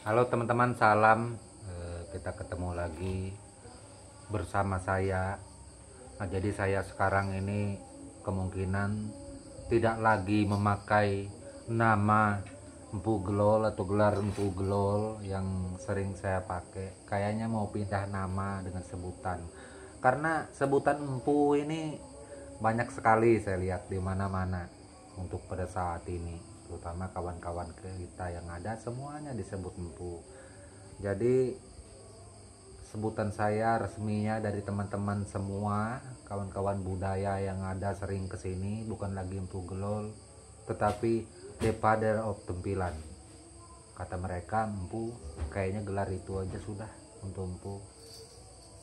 Halo teman-teman, salam. Kita ketemu lagi bersama saya. Nah, jadi saya sekarang ini kemungkinan tidak lagi memakai nama Empu Gelol atau gelar Empu Gelol yang sering saya pakai. Kayaknya mau pindah nama dengan sebutan. Karena sebutan Empu ini banyak sekali saya lihat di mana-mana untuk pada saat ini, terutama kawan-kawan kita yang ada semuanya disebut Empu. Jadi sebutan saya resminya dari teman-teman semua, kawan-kawan budaya yang ada sering kesini, bukan lagi Empu Gelol, tetapi The Father of Tempilan. Kata mereka Empu, kayaknya gelar itu aja sudah untuk Empu.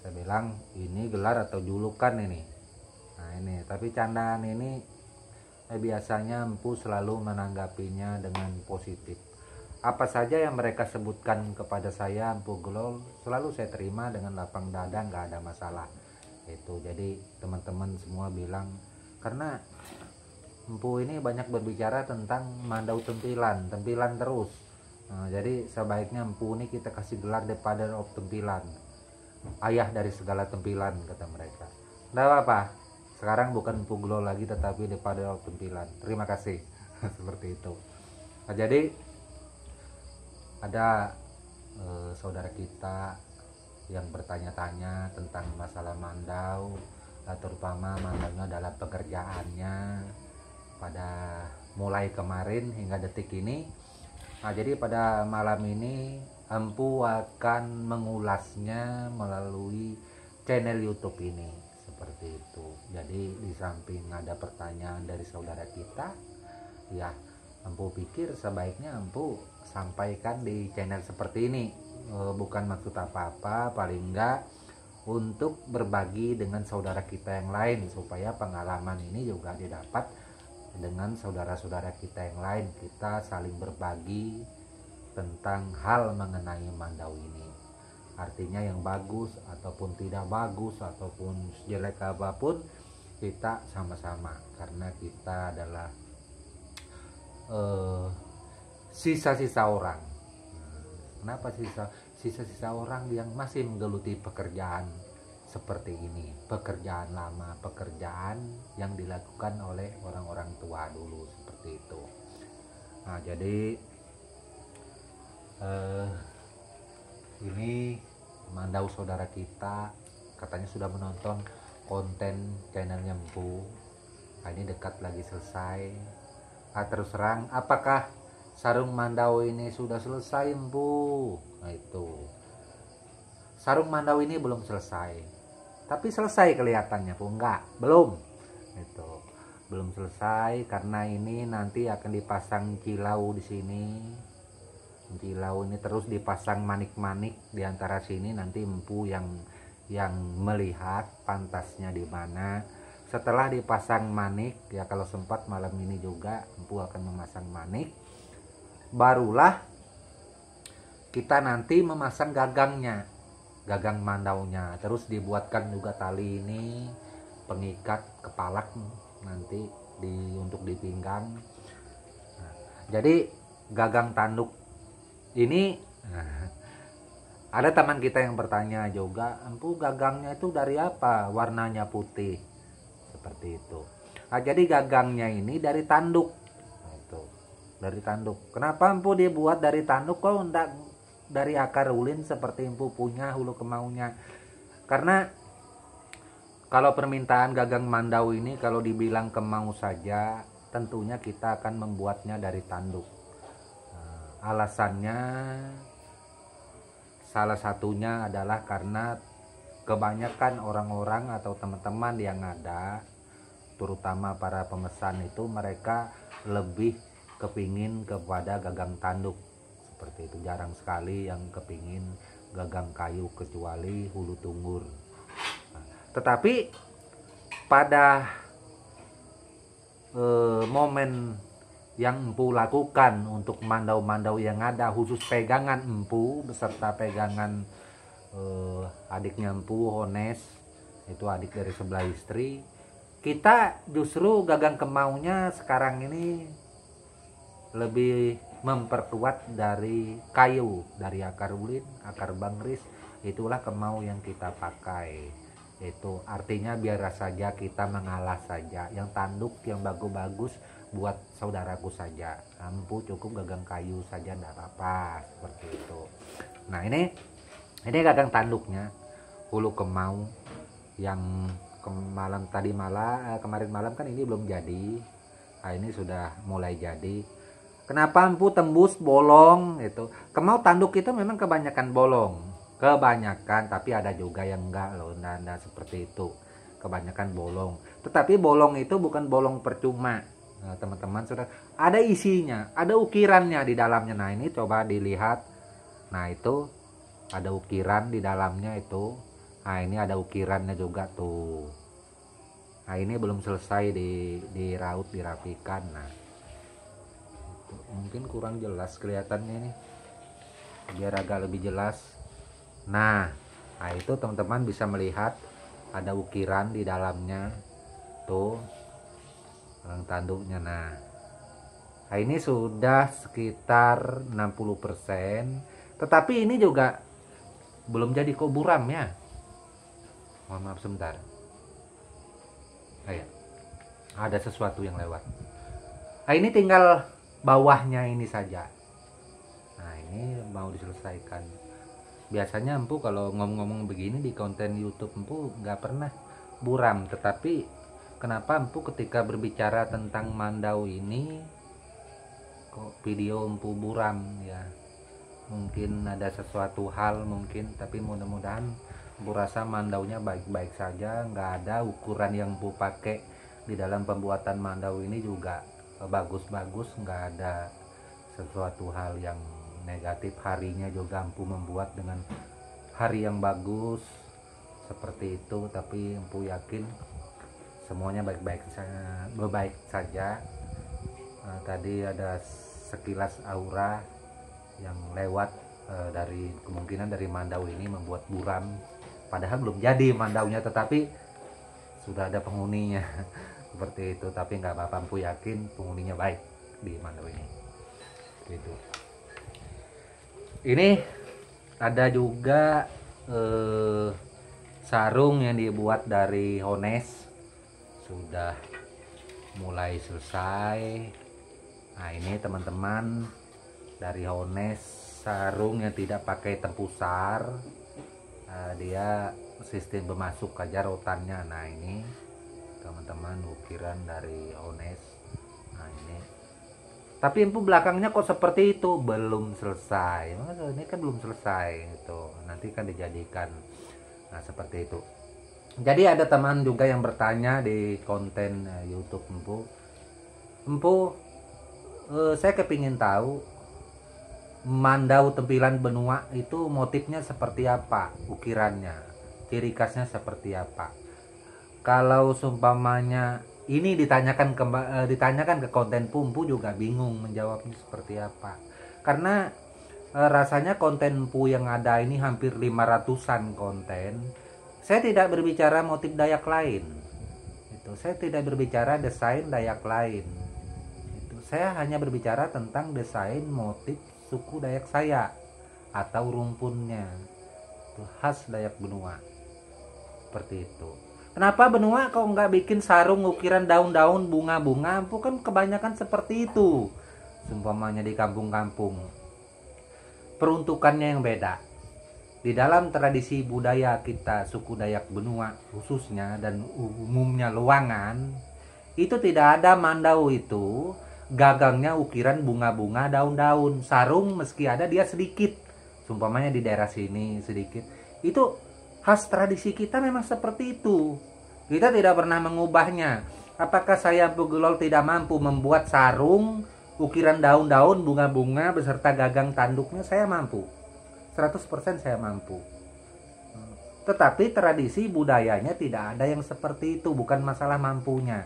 Saya bilang ini gelar atau julukan ini. Nah ini, tapi candaan ini biasanya Empu selalu menanggapinya dengan positif. Apa saja yang mereka sebutkan kepada saya Empu Gelol selalu saya terima dengan lapang dada, nggak ada masalah. Itu jadi teman-teman semua bilang karena Empu ini banyak berbicara tentang mandau tempilan terus. Nah, jadi sebaiknya Empu ini kita kasih gelar The Father of Tempilan, ayah dari segala tempilan kata mereka. Nggak apa-apa. Sekarang bukan Empu Gelol lagi tetapi The Father of Tempilan. Terima kasih. Seperti itu. Nah, jadi ada saudara kita yang bertanya-tanya tentang masalah mandau, terutama mandaunya dalam pekerjaannya pada mulai kemarin hingga detik ini. Nah, jadi pada malam ini Empu akan mengulasnya melalui channel YouTube ini. Seperti itu. Jadi di samping ada pertanyaan dari saudara kita, ya Empu pikir sebaiknya Empu sampaikan di channel seperti ini. Bukan maksud apa-apa, paling enggak untuk berbagi dengan saudara kita yang lain supaya pengalaman ini juga didapat dengan saudara-saudara kita yang lain. Kita saling berbagi tentang hal mengenai mandau ini. Artinya yang bagus ataupun tidak bagus ataupun jelek apapun kita sama-sama, karena kita adalah sisa-sisa orang. Kenapa sisa-sisa orang yang masih menggeluti pekerjaan seperti ini, pekerjaan lama, pekerjaan yang dilakukan oleh orang-orang tua dulu seperti itu. Nah, jadi ini mandau saudara kita katanya sudah menonton konten channelnya Empu. Nah, ini dekat lagi selesai. Terus terang, apakah sarung mandau ini sudah selesai Empu? Nah itu, sarung mandau ini belum selesai, tapi selesai kelihatannya Bu. Enggak, belum. Itu belum selesai karena ini nanti akan dipasang kilau di sini. Kilau ini terus dipasang manik-manik di antara sini, nanti Empu yang melihat pantasnya di mana. Setelah dipasang manik, ya kalau sempat malam ini juga Empu akan memasang manik, barulah kita nanti memasang gagangnya, gagang mandaunya. Terus dibuatkan juga tali ini pengikat kepalak nanti untuk di pinggang. Nah, jadi gagang tanduk ini, ada teman kita yang bertanya juga, Empu gagangnya itu dari apa? Warnanya putih. Seperti itu. Nah, jadi gagangnya ini dari tanduk. Itu. Dari tanduk. Kenapa Empu dibuat dari tanduk? Kok enggak dari akar ulin seperti Empu punya hulu kemaunya? Karena kalau permintaan gagang mandau ini kalau dibilang kemau saja, tentunya kita akan membuatnya dari tanduk. Alasannya salah satunya adalah karena kebanyakan orang-orang atau teman-teman yang ada, terutama para pemesan itu, mereka lebih kepingin kepada gagang tanduk seperti itu. Jarang sekali yang kepingin gagang kayu kecuali hulu tunggur. Tetapi pada momen yang Empu lakukan untuk mandau-mandau yang ada, khusus pegangan Empu beserta pegangan adiknya Empu, Hones, itu adik dari sebelah istri, kita justru gagang kemaunya sekarang ini lebih memperkuat dari kayu, dari akar ulin, akar bangris, itulah kemau yang kita pakai. Itu artinya biar saja kita mengalah saja, yang tanduk yang bagus-bagus buat saudaraku saja, ampu cukup gagang kayu saja tidak apa-apa, seperti itu. Nah ini gagang tanduknya hulu kemau yang kemarin malam kan ini belum jadi. Nah ini sudah mulai jadi. Kenapa ampu tembus bolong itu? Kemau tanduk itu memang kebanyakan bolong, kebanyakan, tapi ada juga yang enggak loh, nah seperti itu. Kebanyakan bolong, tetapi bolong itu bukan bolong percuma. Nah, teman-teman sudah ada isinya, ada ukirannya di dalamnya. Nah ini coba dilihat. Nah itu ada ukiran di dalamnya itu. Nah ini ada ukirannya juga tuh. Nah ini belum selesai diraut, dirapikan. Nah itu mungkin kurang jelas kelihatannya ini, biar agak lebih jelas. Nah itu teman-teman bisa melihat ada ukiran di dalamnya tuh, tanduknya. Nah ini sudah sekitar 60%, tetapi ini juga belum jadi kok buram ya. Mohon maaf sebentar. Ada sesuatu yang lewat. Ini tinggal bawahnya ini saja. Nah ini mau diselesaikan. Biasanya empu kalau ngomong-ngomong begini di konten YouTube empu nggak pernah buram, tetapi kenapa empu ketika berbicara tentang mandau ini kok video empu buram ya? Mungkin ada sesuatu hal mungkin, tapi mudah-mudahan empu rasa mandaunya baik-baik saja. Nggak ada ukuran yang empu pakai di dalam pembuatan mandau ini juga bagus-bagus, nggak ada sesuatu hal yang negatif. Harinya juga empu membuat dengan hari yang bagus seperti itu, tapi empu yakin semuanya baik-baik saja. Tadi ada sekilas aura yang lewat dari kemungkinan dari mandau ini membuat buram, padahal belum jadi mandaunya, tetapi sudah ada penghuninya seperti itu. Tapi nggak apa-apa, empu yakin penghuninya baik di mandau ini gitu. Ini ada juga sarung yang dibuat dari Hones, sudah mulai selesai. Nah ini teman-teman, dari Hones, sarung yang tidak pakai tempusar. Dia sistem bermasuk aja rotannya. Nah ini teman-teman ukiran dari Hones. Nah ini, tapi empu belakangnya kok seperti itu, belum selesai. Ini kan belum selesai itu, nanti kan dijadikan. Nah seperti itu. Jadi ada teman juga yang bertanya di konten YouTube empu, saya kepingin tahu mandau tempilan benua itu motifnya seperti apa, ukirannya, ciri khasnya seperti apa. Kalau seumpamanya ini ditanyakan ke konten empu juga bingung menjawabnya seperti apa, karena rasanya konten empu yang ada ini hampir 500-an konten. Saya tidak berbicara motif Dayak lain, saya tidak berbicara desain Dayak lain, saya hanya berbicara tentang desain motif suku Dayak saya atau rumpunnya, itu khas Dayak benua seperti itu. Kenapa benua kok nggak bikin sarung ukiran daun-daun, bunga-bunga? Empu kan kebanyakan seperti itu, seumpamanya di kampung-kampung. Peruntukannya yang beda. Di dalam tradisi budaya kita suku Dayak benua khususnya dan umumnya Luangan, itu tidak ada mandau itu gagangnya ukiran bunga-bunga, daun-daun. Sarung meski ada dia sedikit, seumpamanya di daerah sini sedikit. Itu khas tradisi kita, memang seperti itu. Kita tidak pernah mengubahnya. Apakah saya Pugulol tidak mampu membuat sarung ukiran daun-daun, bunga-bunga beserta gagang tanduknya? Saya mampu, 100% saya mampu. Tetapi tradisi budayanya tidak ada yang seperti itu, bukan masalah mampunya.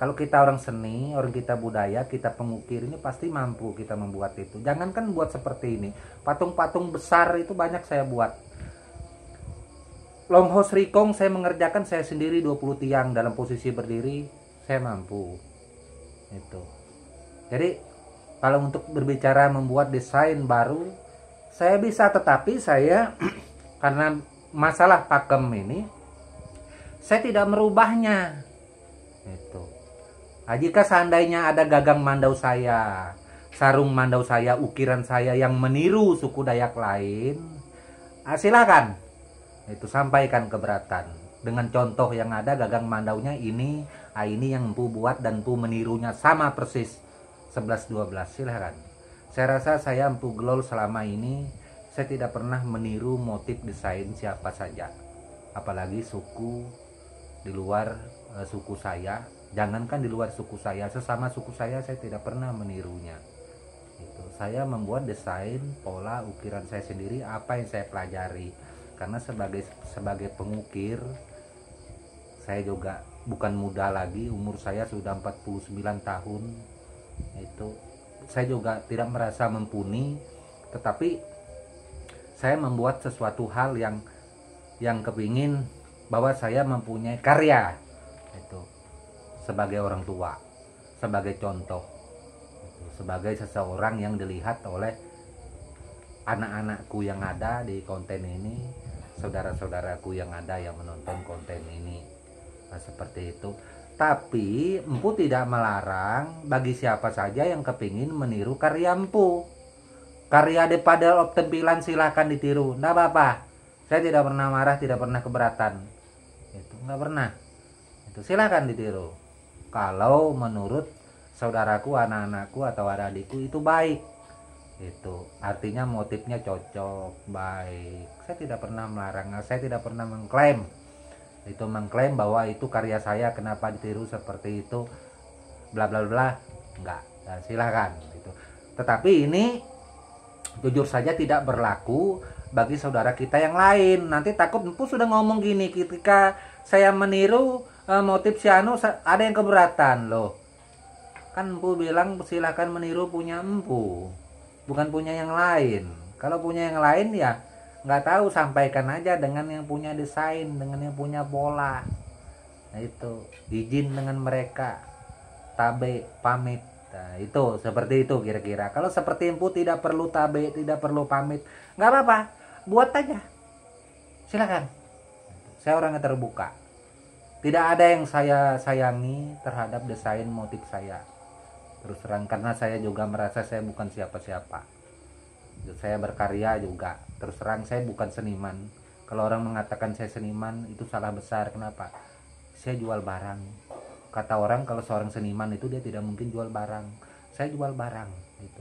Kalau kita orang seni, orang kita budaya, kita pengukir ini pasti mampu kita membuat itu. Jangankan buat seperti ini, patung-patung besar itu banyak saya buat. Longhos Rikong saya mengerjakan saya sendiri 20 tiang dalam posisi berdiri, saya mampu. Itu. Jadi Kalau untuk berbicara membuat desain baru, saya bisa, tetapi saya karena masalah pakem ini, saya tidak merubahnya. Itu. Nah, jika seandainya ada gagang mandau saya, sarung mandau saya, ukiran saya yang meniru suku Dayak lain, silakan. Itu sampaikan keberatan. Dengan contoh yang ada, gagang mandaunya ini yang empu buat dan empu menirunya sama persis 11-12, silahkan. Saya rasa saya empu Glol selama ini saya tidak pernah meniru motif desain siapa saja, apalagi suku di luar suku saya. Jangankan di luar suku saya, sesama suku saya tidak pernah menirunya. Itu. Saya membuat desain, pola, ukiran saya sendiri, apa yang saya pelajari. Karena sebagai pengukir, saya juga bukan muda lagi, umur saya sudah 49 tahun. Itu saya juga tidak merasa mumpuni, tetapi saya membuat sesuatu hal yang kepingin bahwa saya mempunyai karya. Itu sebagai orang tua, sebagai contoh, sebagai seseorang yang dilihat oleh anak-anakku yang ada di konten ini, saudara-saudaraku yang ada yang menonton konten ini. Nah, seperti itu. Tapi empu tidak melarang bagi siapa saja yang kepingin meniru karya empu. Karya daripada tempilan silahkan ditiru, nggak apa-apa. Saya tidak pernah marah, tidak pernah keberatan. Itu nggak pernah. Itu silahkan ditiru. Kalau menurut saudaraku, anak-anakku atau adik-adikku itu baik. Itu artinya motifnya cocok, baik. Saya tidak pernah melarang, saya tidak pernah mengklaim bahwa itu karya saya, kenapa ditiru seperti itu, bla bla bla. Enggak, nah, silahkan gitu. Tetapi ini jujur saja tidak berlaku bagi saudara kita yang lain. Nanti takut empu sudah ngomong gini, ketika saya meniru motif si Anu ada yang keberatan loh. Kan empu bilang silahkan meniru punya empu, bukan punya yang lain. Kalau punya yang lain ya nggak tahu, sampaikan aja dengan yang punya desain, dengan yang punya pola. Nah itu izin dengan mereka, tabe pamit. Nah itu seperti itu kira-kira. Kalau seperti empu tidak perlu tabe, tidak perlu pamit, nggak apa-apa, buat aja, silakan. Saya orangnya terbuka, tidak ada yang saya sayangi terhadap desain motif saya. Terus terang, karena saya juga merasa saya bukan siapa-siapa. Saya berkarya juga. Terus terang, saya bukan seniman. Kalau orang mengatakan saya seniman, itu salah besar. Kenapa? Saya jual barang. Kata orang kalau seorang seniman itu dia tidak mungkin jual barang. Saya jual barang gitu.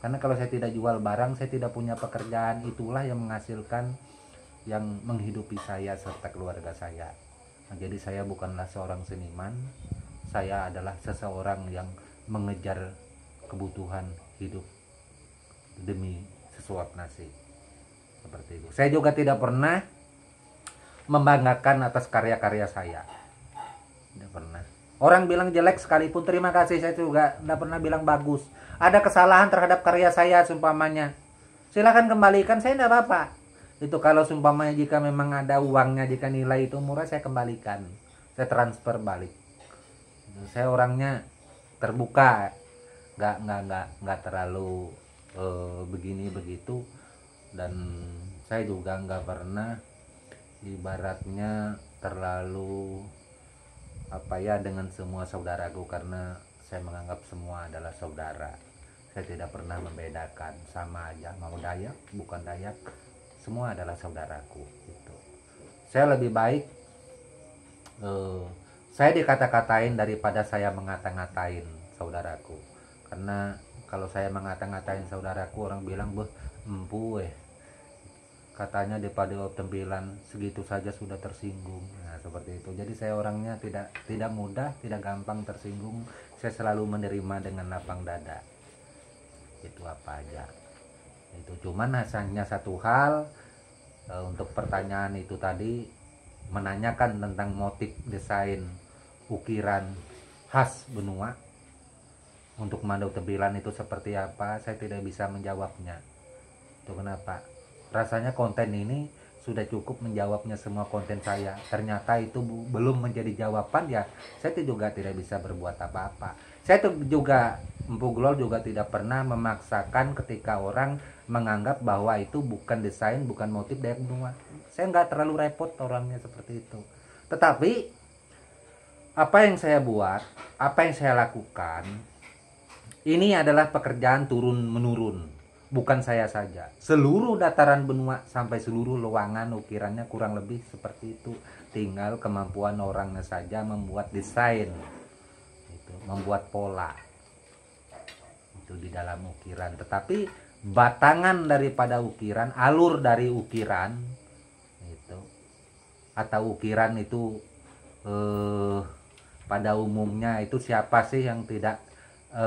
Karena kalau saya tidak jual barang, saya tidak punya pekerjaan. Itulah yang menghasilkan, yang menghidupi saya serta keluarga saya. Nah, jadi saya bukanlah seorang seniman. Saya adalah seseorang yang mengejar kebutuhan hidup demi sesuap nasi, seperti itu. Saya juga tidak pernah membanggakan atas karya-karya saya, tidak pernah. Orang bilang jelek sekalipun terima kasih, saya juga tidak pernah bilang bagus. Ada kesalahan terhadap karya saya seumpamanya, silahkan kembalikan, saya tidak apa-apa. Itu kalau seumpamanya jika memang ada uangnya, jika nilai itu murah, saya kembalikan, saya transfer balik. Saya orangnya terbuka, nggak terlalu begini begitu. Dan saya juga nggak pernah ibaratnya terlalu dengan semua saudaraku, karena saya menganggap semua adalah saudara. Saya tidak pernah membedakan, sama aja mau Dayak bukan Dayak, semua adalah saudaraku gitu. Saya lebih baik saya dikata-katain daripada saya ngata-ngatain saudaraku. Karena kalau saya ngata-ngatain saudaraku, orang bilang empu katanya daripada tampilan segitu saja sudah tersinggung. Nah seperti itu. Jadi saya orangnya tidak mudah, tidak gampang tersinggung. Saya selalu menerima dengan lapang dada. Itu apa aja. Itu cuman hanya satu hal, untuk pertanyaan itu tadi, menanyakan tentang motif desain ukiran khas benua untuk mandau tempilan itu seperti apa, saya tidak bisa menjawabnya. Itu kenapa? Rasanya konten ini sudah cukup menjawabnya semua konten saya. Ternyata itu belum menjadi jawaban, ya saya juga tidak bisa berbuat apa-apa. Saya tuh juga, Empu Glol juga tidak pernah memaksakan ketika orang menganggap bahwa itu bukan desain, bukan motif Dayak Benua. Saya nggak terlalu repot orangnya seperti itu. Tetapi apa yang saya buat, apa yang saya lakukan, ini adalah pekerjaan turun menurun. Bukan saya saja, seluruh dataran benua sampai seluruh luangan ukirannya kurang lebih seperti itu. Tinggal kemampuan orangnya saja membuat desain, itu, membuat pola itu di dalam ukiran. Tetapi batangan daripada ukiran, alur dari ukiran itu, atau ukiran itu pada umumnya itu siapa sih yang tidak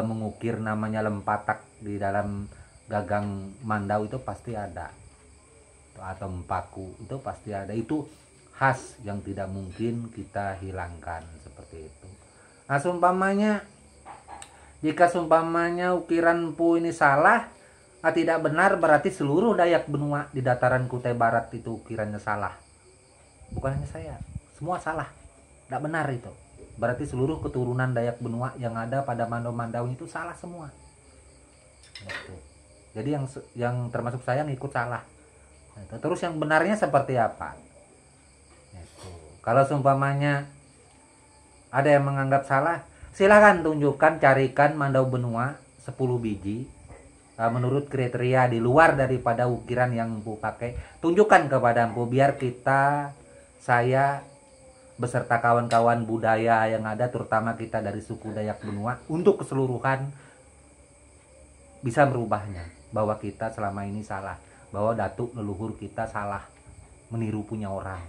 mengukir namanya lempatak di dalam gagang mandau, itu pasti ada, atau empaku itu pasti ada. Itu khas yang tidak mungkin kita hilangkan seperti itu. Nah, jika seumpamanya ukiran Empu ini salah, tidak benar, berarti seluruh Dayak Benua di dataran Kutai Barat itu ukirannya salah. Bukan hanya saya, semua salah, tidak benar itu. Berarti seluruh keturunan Dayak Benua yang ada pada mandau-mandau itu salah semua. Gitu. Jadi yang termasuk saya ngikut salah. Gitu. Terus yang benarnya seperti apa? Gitu. Kalau seumpamanya ada yang menganggap salah, silakan tunjukkan, carikan mandau benua 10 biji menurut kriteria di luar daripada ukiran yang Empu pakai. Tunjukkan kepada Empu, biar saya beserta kawan-kawan budaya yang ada, terutama kita dari suku Dayak Benua, untuk keseluruhan bisa merubahnya. Bahwa kita selama ini salah, bahwa datuk leluhur kita salah meniru punya orang.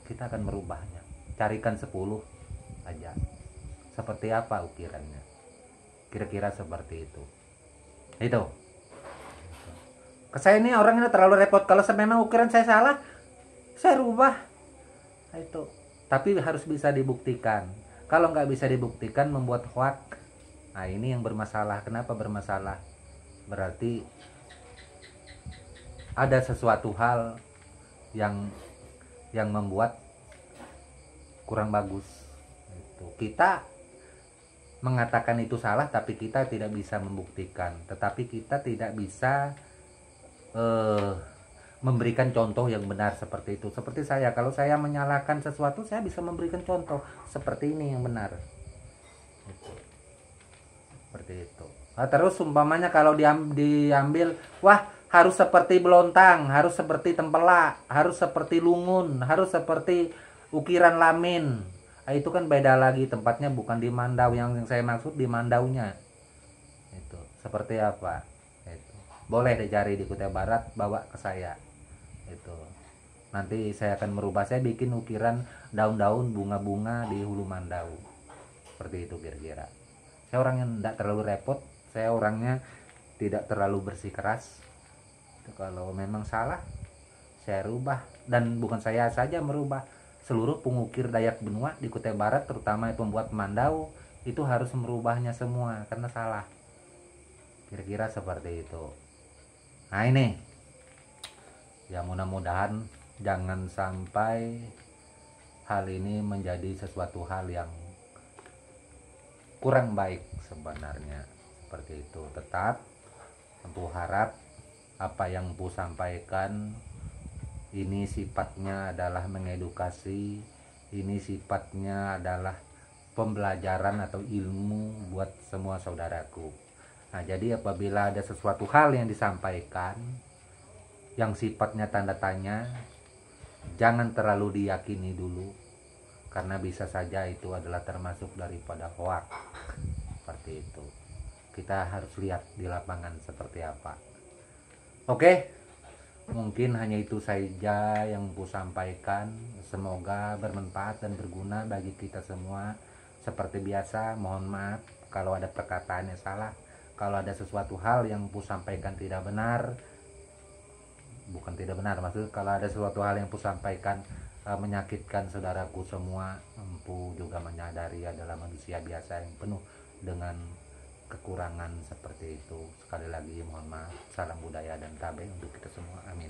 Kita akan merubahnya. Carikan 10 aja. Seperti apa ukirannya? Kira-kira seperti itu. Itu. Saya ini orangnya terlalu repot. Kalau memang ukiran saya salah, saya rubah. Itu. Tapi harus bisa dibuktikan. Kalau nggak bisa dibuktikan, membuat hoax. Nah, ini yang bermasalah. Kenapa bermasalah? Berarti ada sesuatu hal yang membuat kurang bagus. Itu. Kita mengatakan itu salah, tapi kita tidak bisa membuktikan. Tetapi kita tidak bisa memberikan contoh yang benar seperti itu. Seperti saya, kalau saya menyalahkan sesuatu, saya bisa memberikan contoh seperti ini yang benar. Itu. Seperti itu. Nah, terus umpamanya kalau diambil, wah harus seperti belontang, harus seperti tempelak, harus seperti lungun, harus seperti ukiran lamin. Nah, itu kan beda lagi, tempatnya bukan di mandau. Yang saya maksud di mandaunya. Itu seperti apa? Itu boleh dicari di Kutai Barat, bawa ke saya. Itu nanti saya akan merubah. Saya bikin ukiran daun-daun, bunga-bunga di hulu mandau. Seperti itu kira-kira. Saya orang yang tidak terlalu repot. Saya orangnya tidak terlalu bersikeras. Itu kalau memang salah, saya rubah. Dan bukan saya saja merubah, seluruh pengukir Dayak Benua di Kutai Barat, terutama pembuat mandau, itu harus merubahnya semua karena salah. Kira-kira seperti itu. Nah, ini ya, mudah-mudahan jangan sampai hal ini menjadi sesuatu hal yang kurang baik sebenarnya. Seperti itu. Tetap Empu harap apa yang Empu sampaikan ini sifatnya adalah mengedukasi, ini sifatnya adalah pembelajaran atau ilmu buat semua saudaraku. Nah, jadi apabila ada sesuatu hal yang disampaikan yang sifatnya tanda tanya, jangan terlalu diyakini dulu, karena bisa saja itu adalah termasuk daripada hoax. Seperti itu. Kita harus lihat di lapangan seperti apa. Oke, mungkin hanya itu saja yang Empu sampaikan. Semoga bermanfaat dan berguna bagi kita semua. Seperti biasa, mohon maaf kalau ada perkataan yang salah. Kalau ada sesuatu hal yang Empu sampaikan tidak benar, bukan tidak benar, maksudnya kalau ada sesuatu hal yang Empu sampaikan menyakitkan saudaraku semua, Empu juga menyadari adalah manusia biasa yang penuh dengan kekurangan seperti itu. Sekali lagi mohon maaf. Salam budaya dan tabe untuk kita semua. Amin.